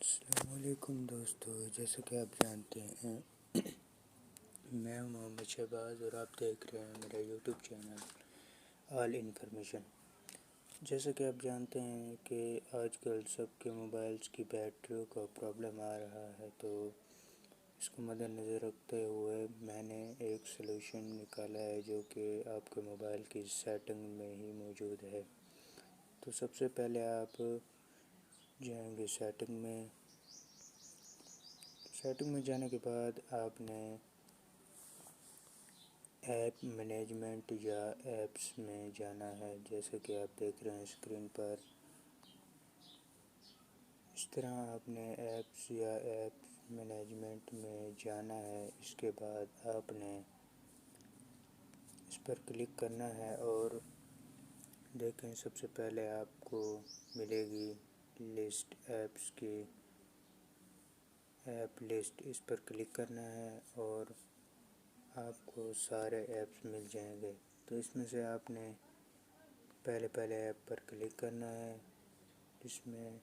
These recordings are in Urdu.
السلام علیکم دوستو، جیسا کہ آپ جانتے ہیں میں ہوں محمد شہباز اور آپ دیکھ رہے ہیں میرا یوٹیوب چینل آل انفارمیشن۔ جیسا کہ آپ جانتے ہیں کہ آج کل سب کے موبائلز کی بیٹریوں کا پرابلم آ رہا ہے، تو اس کو مد نظر رکھتے ہوئے میں نے ایک سلوشن نکالا ہے جو کہ آپ کے موبائل کی سیٹنگ میں ہی موجود ہے۔ تو سب سے پہلے آپ جائیں گے سیٹنگ میں جانے کے بعد آپ نے ایپ مینجمنٹ یا ایپس میں جانا ہے، جیسے کہ آپ دیکھ رہے ہیں اسکرین پر۔ اس طرح آپ نے ایپس یا ایپ مینجمنٹ میں جانا ہے۔ اس کے بعد آپ نے اس پر کلک کرنا ہے اور دیکھیں سب سے پہلے آپ کو ملے گی لسٹ ایپس کی ایپ لسٹ۔ اس پر کلک کرنا ہے اور آپ کو سارے ایپس مل جائیں گے۔ تو اس میں سے آپ نے پہلے ایپ پر کلک کرنا ہے۔ اس میں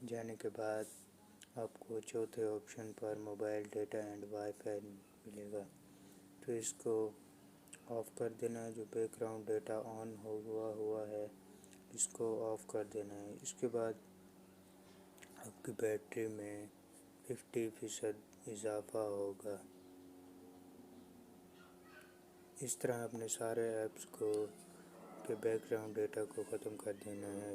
جانے کے بعد آپ کو چوتھے option per mobile data and wi fi ملے گا، تو اس کو آف کر دینا ہے۔ جو بیک گراؤنڈ ڈیٹا آن ہوا ہے اس کو آف کر دینا ہے۔ اس کے بعد آپ کی بیٹری میں 50% اضافہ ہوگا۔ اس طرح اپنے سارے ایپس کو کے بیک گراؤنڈ ڈیٹا کو ختم کر دینا ہے۔